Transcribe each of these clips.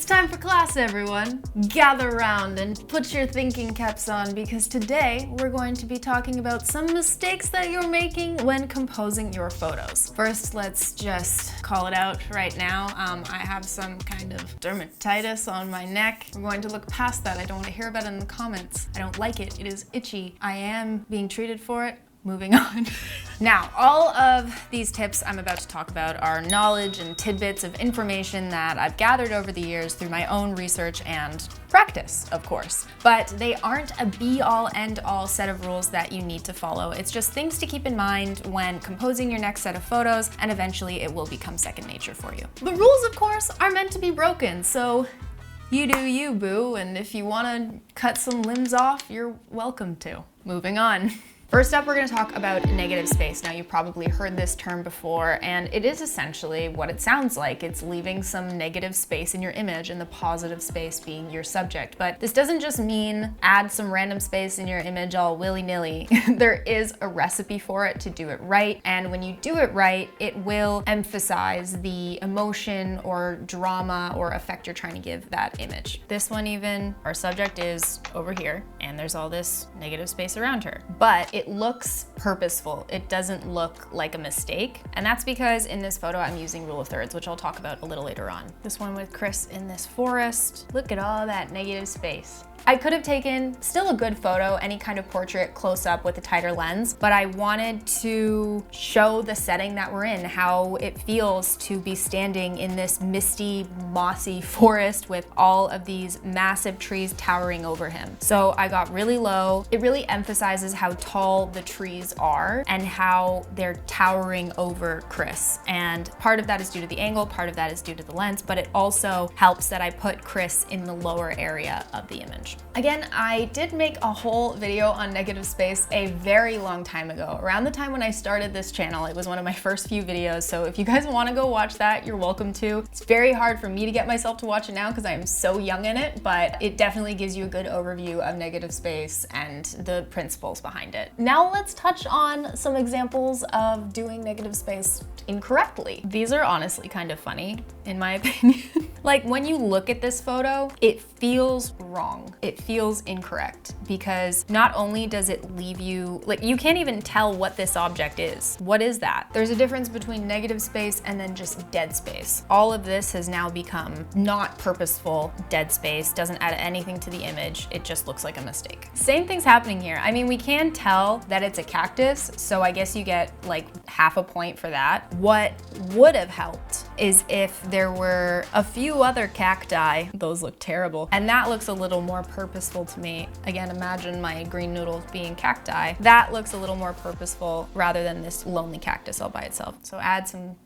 It's time for class, everyone. Gather round and put your thinking caps on because today we're going to be talking about some mistakes that you're making when composing your photos. First, let's just call it out right now. I have some kind of dermatitis on my neck. We're going to look past that. I don't want to hear about it in the comments. I don't like it. It is itchy. I am being treated for it. Moving on. Now, all of these tips I'm about to talk about are knowledge and tidbits of information that I've gathered over the years through my own research and practice, of course. But they aren't a be-all, end-all set of rules that you need to follow. It's just things to keep in mind when composing your next set of photos, and eventually it will become second nature for you. The rules, of course, are meant to be broken, so you do you, boo, and if you want to cut some limbs off, you're welcome to. Moving on. First up, we're going to talk about negative space. Now, you've probably heard this term before, and it is essentially what it sounds like. It's leaving some negative space in your image and the positive space being your subject. But this doesn't just mean add some random space in your image all willy-nilly. There is a recipe for it to do it right, and when you do it right, it will emphasize the emotion or drama or effect you're trying to give that image. This one even, our subject is over here, and there's all this negative space around her. But it looks purposeful. It doesn't look like a mistake. And that's because in this photo, I'm using rule of thirds, which I'll talk about a little later on. This one with Chris in this forest. Look at all that negative space. I could have taken still a good photo, any kind of portrait close up with a tighter lens, but I wanted to show the setting that we're in, how it feels to be standing in this misty, mossy forest with all of these massive trees towering over him. So I got really low. It really emphasizes how tall the trees are and how they're towering over Chris. And part of that is due to the angle, part of that is due to the lens, but it also helps that I put Chris in the lower area of the image. Again, I did make a whole video on negative space a very long time ago. Around the time when I started this channel, it was one of my first few videos, so if you guys want to go watch that, you're welcome to. It's very hard for me to get myself to watch it now because I am so young in it, but it definitely gives you a good overview of negative space and the principles behind it. Now let's touch on some examples of doing negative space incorrectly. These are honestly kind of funny, in my opinion. Like when you look at this photo, it feels wrong. It feels incorrect because not only does it leave you, like you can't even tell what this object is. What is that? There's a difference between negative space and then just dead space. All of this has now become not purposeful dead space, doesn't add anything to the image. It just looks like a mistake. Same thing's happening here. I mean, we can tell that it's a cactus, so I guess you get like half a point for that. What would have helped is if there were a few other cacti. Those look terrible. And that looks a little more purposeful to me. Again, imagine my green noodles being cacti. That looks a little more purposeful rather than this lonely cactus all by itself. So add some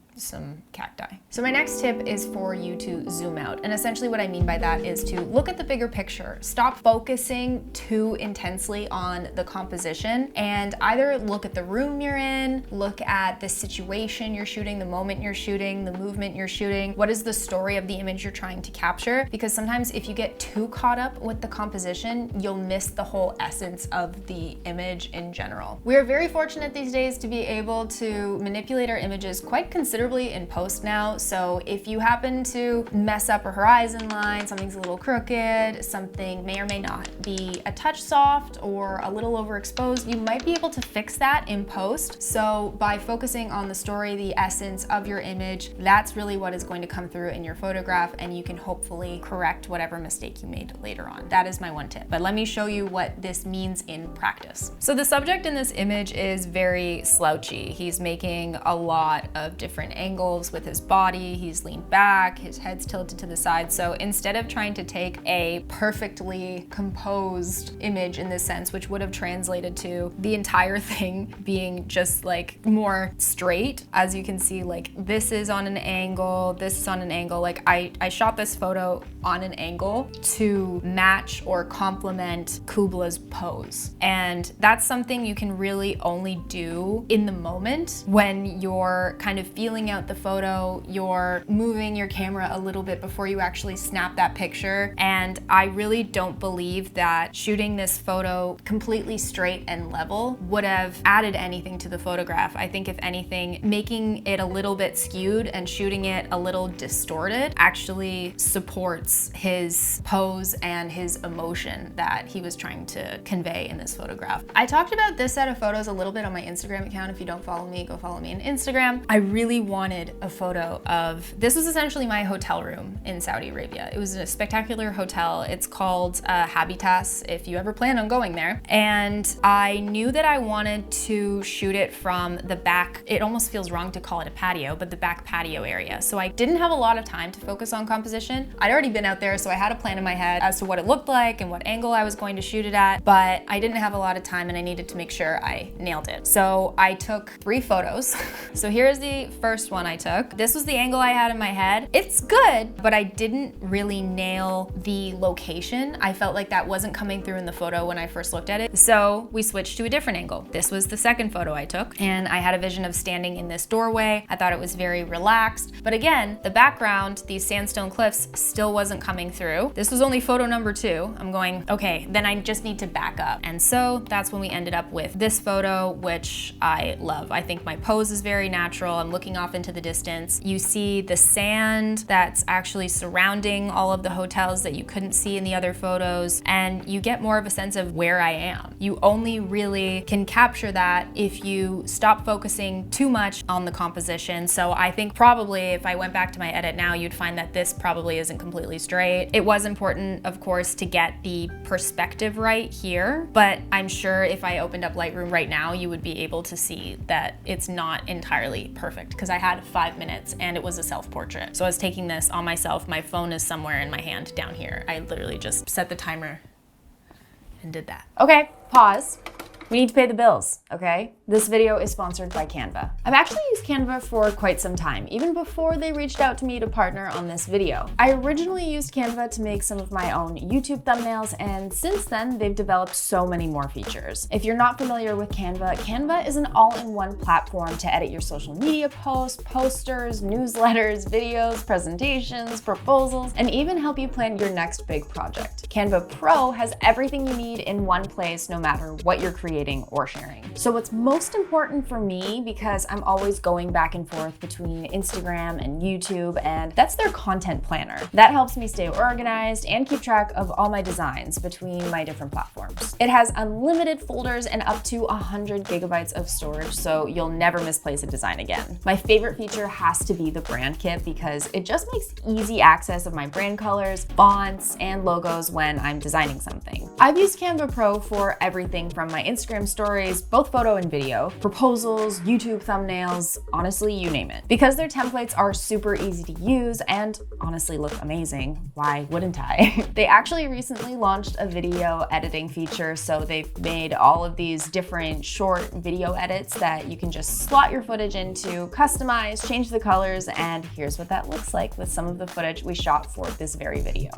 cacti. So my next tip is for you to zoom out. And essentially what I mean by that is to look at the bigger picture. Stop focusing too intensely on the composition and either look at the room you're in, look at the situation you're shooting, the moment you're shooting, the movement you're shooting. What is the story of the image you're trying to capture? Because sometimes if you get too caught up with the composition, you'll miss the whole essence of the image in general. We're very fortunate these days to be able to manipulate our images quite considerably in post now, so if you happen to mess up a horizon line, something's a little crooked, something may or may not be a touch soft or a little overexposed, you might be able to fix that in post. So by focusing on the story, the essence of your image, that's really what is going to come through in your photograph, and you can hopefully correct whatever mistake you made later on. That is my one tip, but let me show you what this means in practice. So the subject in this image is very slouchy. He's making a lot of different angles with his body. He's leaned back, his head's tilted to the side. So instead of trying to take a perfectly composed image in this sense, which would have translated to the entire thing being just like more straight, as you can see, like this is on an angle, this is on an angle. Like I shot this photo on an angle to match or complement Kubla's pose. And that's something you can really only do in the moment when you're kind of feeling planning out the photo, you're moving your camera a little bit before you actually snap that picture. And I really don't believe that shooting this photo completely straight and level would have added anything to the photograph. I think if anything, making it a little bit skewed and shooting it a little distorted actually supports his pose and his emotion that he was trying to convey in this photograph. I talked about this set of photos a little bit on my Instagram account. If you don't follow me, go follow me on Instagram. I really wanted a photo of, this was essentially my hotel room in Saudi Arabia. It was a spectacular hotel. It's called Habitas, if you ever plan on going there. And I knew that I wanted to shoot it from the back. It almost feels wrong to call it a patio, but the back patio area. So I didn't have a lot of time to focus on composition. I'd already been out there, so I had a plan in my head as to what it looked like and what angle I was going to shoot it at, but I didn't have a lot of time and I needed to make sure I nailed it. So I took 3 photos. So here's the first one I took. This was the angle I had in my head. It's good, but I didn't really nail the location. I felt like that wasn't coming through in the photo when I first looked at it. So we switched to a different angle. This was the second photo I took, and I had a vision of standing in this doorway. I thought it was very relaxed, but again, the background, these sandstone cliffs, still wasn't coming through. This was only photo number 2. I'm going, okay, then I just need to back up. And so that's when we ended up with this photo, which I love. I think my pose is very natural. I'm looking off into the distance. You see the sand that's actually surrounding all of the hotels that you couldn't see in the other photos, and you get more of a sense of where I am. You only really can capture that if you stop focusing too much on the composition. So I think probably if I went back to my edit now, you'd find that this probably isn't completely straight. It was important, of course, to get the perspective right here, but I'm sure if I opened up Lightroom right now, you would be able to see that it's not entirely perfect because I had 5 minutes and it was a self-portrait. So I was taking this on myself. My phone is somewhere in my hand down here. I literally just set the timer and did that. Okay, pause. We need to pay the bills, okay? This video is sponsored by Canva. I've actually used Canva for quite some time, even before they reached out to me to partner on this video. I originally used Canva to make some of my own YouTube thumbnails, and since then, they've developed so many more features. If you're not familiar with Canva, Canva is an all-in-one platform to edit your social media posts, posters, newsletters, videos, presentations, proposals, and even help you plan your next big project. Canva Pro has everything you need in one place, no matter what you're creating or sharing. So what's most important for me, because I'm always going back and forth between Instagram and YouTube, and that's their content planner. That helps me stay organized and keep track of all my designs between my different platforms. It has unlimited folders and up to 100 gigabytes of storage, so you'll never misplace a design again. My favorite feature has to be the brand kit because it just makes easy access of my brand colors, fonts, and logos when I'm designing something. I've used Canva Pro for everything from my Instagram stories, both photo and video, proposals, YouTube thumbnails, honestly, you name it. Because their templates are super easy to use and honestly look amazing, why wouldn't I? They actually recently launched a video editing feature, so they've made all of these different short video edits that you can just slot your footage into, customize, change the colors, and here's what that looks like with some of the footage we shot for this very video.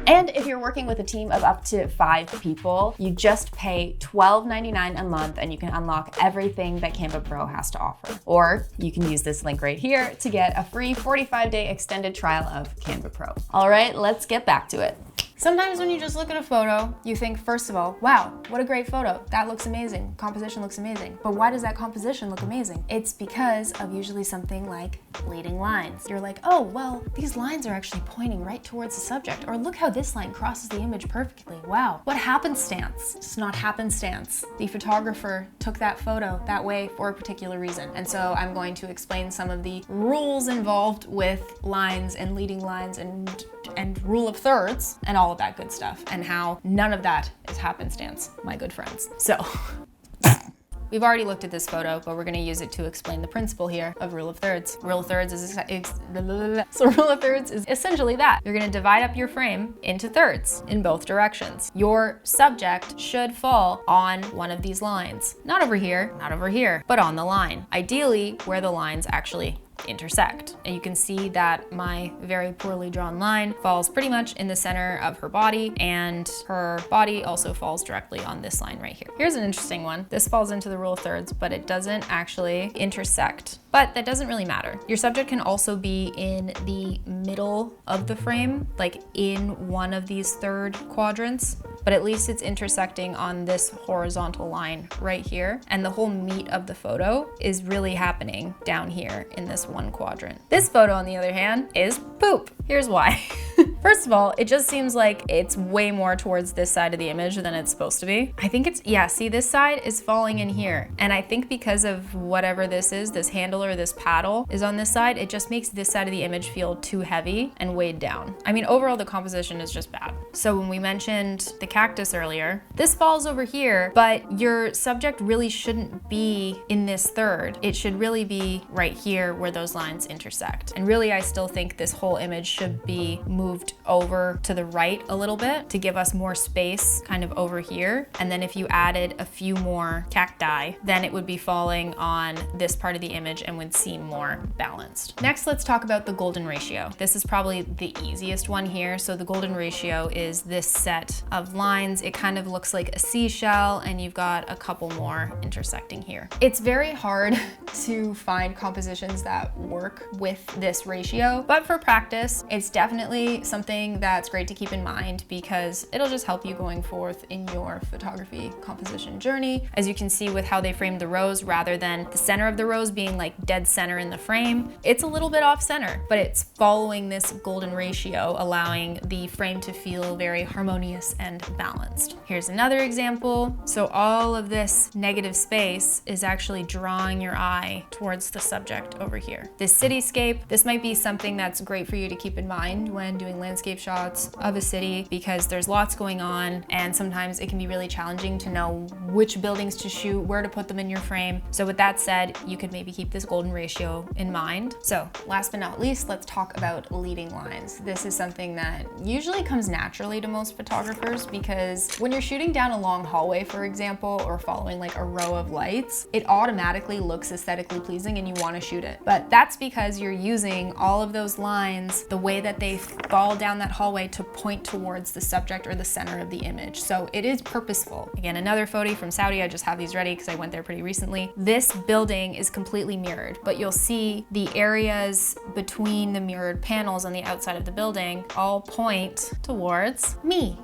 And if you're working with a team of up to 5 people, you just pay $12.99 a month and you can unlock everything that Canva Pro has to offer. Or you can use this link right here to get a free 45-day extended trial of Canva Pro. All right, let's get back to it. Sometimes when you just look at a photo, you think, first of all, wow, what a great photo. That looks amazing. Composition looks amazing. But why does that composition look amazing? It's because of usually something like leading lines. You're like, oh, well, these lines are actually pointing right towards the subject. Or look how this line crosses the image perfectly. Wow, what happenstance? It's not happenstance. The photographer took that photo that way for a particular reason. And so I'm going to explain some of the rules involved with lines and leading lines and rule of thirds and all of that good stuff, and how none of that is happenstance, my good friends. So we've already looked at this photo, but we're going to use it to explain the principle here of rule of thirds. Rule of thirds is essentially that. You're going to divide up your frame into thirds in both directions. Your subject should fall on one of these lines. Not over here, not over here, but on the line. Ideally, where the lines actually intersect. And you can see that my very poorly drawn line falls pretty much in the center of her body, and her body also falls directly on this line right here. Here's an interesting one. This falls into the rule of thirds, but it doesn't actually intersect. But that doesn't really matter. Your subject can also be in the middle of the frame, like in one of these third quadrants, but at least it's intersecting on this horizontal line right here. And the whole meat of the photo is really happening down here in this one quadrant. This photo, on the other hand, is poop. Here's why. First of all, it just seems like it's way more towards this side of the image than it's supposed to be. I think it's, yeah, see, this side is falling in here. And I think because of whatever this is, this handle or this paddle is on this side, it just makes this side of the image feel too heavy and weighed down. I mean, overall, the composition is just bad. So when we mentioned the cactus earlier, this falls over here, but your subject really shouldn't be in this third. It should really be right here where those lines intersect. And really, I still think this whole image should be moved over to the right a little bit to give us more space kind of over here. And then if you added a few more cacti, then it would be falling on this part of the image and would seem more balanced. Next, let's talk about the golden ratio. This is probably the easiest one here. So the golden ratio is this set of lines. It kind of looks like a seashell, and you've got a couple more intersecting here. It's very hard to find compositions that work with this ratio, but for practice, it's definitely something that's great to keep in mind because it'll just help you going forth in your photography composition journey. As you can see with how they framed the rose, rather than the center of the rose being like dead center in the frame, it's a little bit off center, but it's following this golden ratio, allowing the frame to feel very harmonious and balanced. Here's another example. So all of this negative space is actually drawing your eye towards the subject over here. This cityscape, this might be something that's great for you to keep in mind when doing landscape shots of a city, because there's lots going on and sometimes it can be really challenging to know which buildings to shoot, where to put them in your frame. So with that said, you could maybe keep this golden ratio in mind. So last but not least, let's talk about leading lines. This is something that usually comes naturally to most photographers because when you're shooting down a long hallway, for example, or following like a row of lights, it automatically looks aesthetically pleasing and you want to shoot it. But that's because you're using all of those lines, the way that they fall down that hallway, to point towards the subject or the center of the image. So it is purposeful. Again, another photo from Saudi. I just have these ready because I went there pretty recently. This building is completely mirrored, but you'll see the areas between the mirrored panels on the outside of the building all point towards me.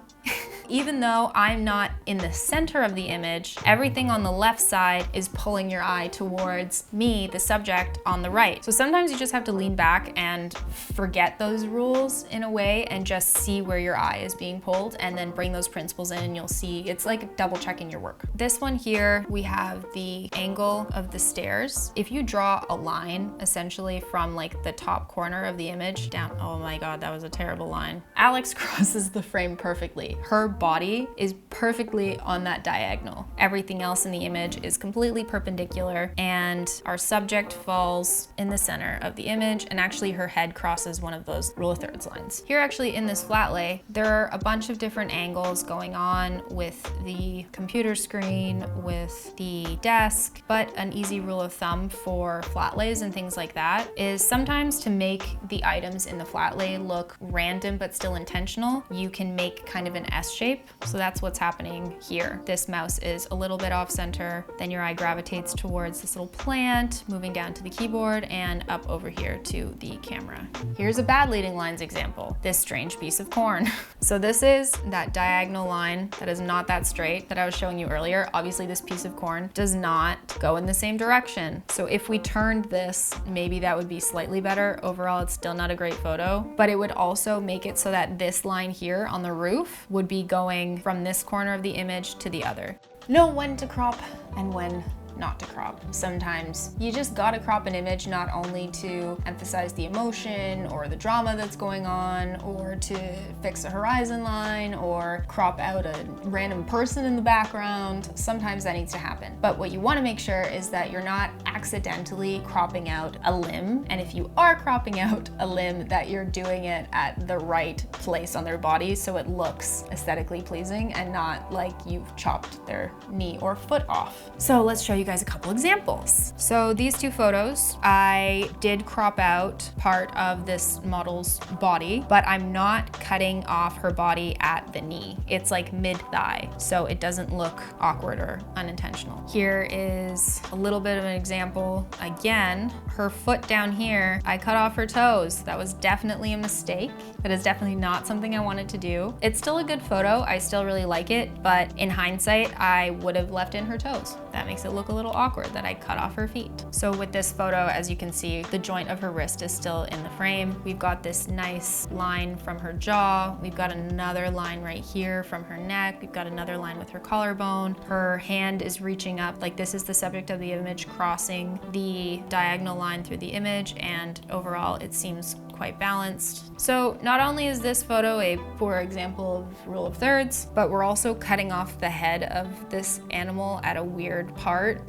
Even though I'm not in the center of the image, everything on the left side is pulling your eye towards me, the subject, on the right. So sometimes you just have to lean back and forget those rules in a way and just see where your eye is being pulled, and then bring those principles in and you'll see it's like double checking your work. This one here, we have the angle of the stairs. If you draw a line essentially from like the top corner of the image down, oh my God, that was a terrible line. Alex crosses the frame perfectly. Her body is perfectly on that diagonal. Everything else in the image is completely perpendicular, and our subject falls in the center of the image, and actually her head crosses one of those rule of thirds lines. Here actually in this flat lay, there are a bunch of different angles going on with the computer screen, with the desk, but an easy rule of thumb for flat lays and things like that is sometimes to make the items in the flat lay look random but still intentional, you can make kind of an S shape. So that's what's happening here. This mouse is a little bit off center, then your eye gravitates towards this little plant, moving down to the keyboard and up over here to the camera. Here's a bad leading lines example, this strange piece of corn. So this is that diagonal line that is not that straight that I was showing you earlier. Obviously this piece of corn does not go in the same direction. So if we turned this, maybe that would be slightly better. Overall, it's still not a great photo, but it would also make it so that this line here on the roof would be going from this corner of the image to the other. Know when to crop and when not to crop. Sometimes you just gotta crop an image not only to emphasize the emotion or the drama that's going on, or to fix a horizon line, or crop out a random person in the background. Sometimes that needs to happen. But what you wanna make sure is that you're not accidentally cropping out a limb. And if you are cropping out a limb, that you're doing it at the right place on their body so it looks aesthetically pleasing and not like you've chopped their knee or foot off. So let's show you you guys a couple examples. So these two photos, I did crop out part of this model's body, but I'm not cutting off her body at the knee. It's like mid-thigh, so it doesn't look awkward or unintentional. Here is a little bit of an example. Again, her foot down here, I cut off her toes. That was definitely a mistake. That is definitely not something I wanted to do. It's still a good photo. I still really like it, but in hindsight, I would have left in her toes. That makes it look a little awkward that I cut off her feet. So with this photo, as you can see, the joint of her wrist is still in the frame. We've got this nice line from her jaw. We've got another line right here from her neck. We've got another line with her collarbone. Her hand is reaching up, like this is the subject of the image crossing the diagonal line through the image, and overall it seems quite balanced. So not only is this photo a poor example of rule of thirds, but we're also cutting off the head of this animal at a weird part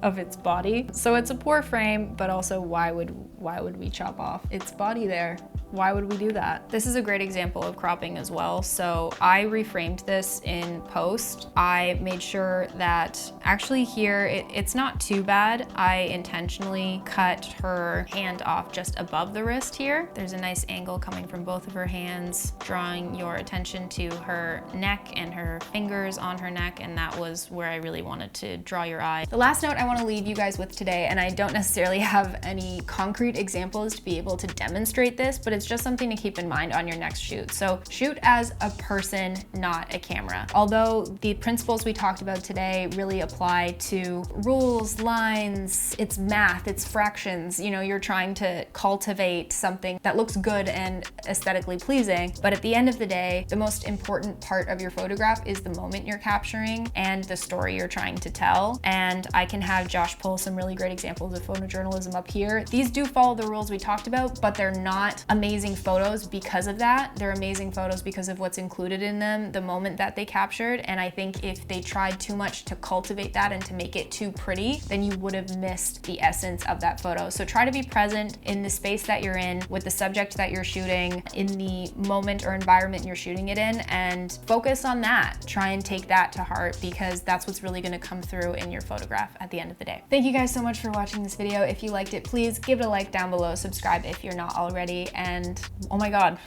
of its body. So it's a poor frame, but also why would we chop off its body there? Why would we do that? This is a great example of cropping as well. So I reframed this in post. I made sure that actually here, it's not too bad. I intentionally cut her hand off just above the wrist here. There's a nice angle coming from both of her hands, drawing your attention to her neck and her fingers on her neck, and that was where I really wanted to draw your eye. The last note I want to leave you guys with today, and I don't necessarily have any concrete examples to be able to demonstrate this, but it's just something to keep in mind on your next shoot. So shoot as a person, not a camera. Although the principles we talked about today really apply to rules, lines, it's math, it's fractions. You know, you're trying to cultivate something that looks good and aesthetically pleasing, but at the end of the day, the most important part of your photograph is the moment you're capturing and the story you're trying to tell. And I can have Josh pull some really great examples of photojournalism up here. These do follow the rules we talked about, but they're not amazing photos because of that. They're amazing photos because of what's included in them, the moment that they captured. And I think if they tried too much to cultivate that and to make it too pretty, then you would have missed the essence of that photo. So try to be present in the space that you're in, with the subject that you're shooting, in the moment or environment you're shooting it in, and focus on that. Try and take that to heart, because that's what's really going to come through in your photograph at the end of the day. Thank you guys so much for watching this video. If you liked it, please give it a like down below, subscribe if you're not already, and oh my god.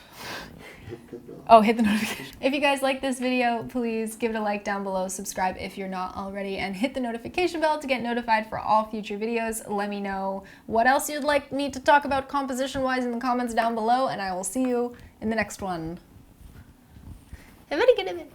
Oh, hit the notification. If you guys like this video, please give it a like down below, subscribe if you're not already, and hit the notification bell to get notified for all future videos. Let me know what else you'd like me to talk about composition-wise in the comments down below, and I will see you in the next one. Have a very good image.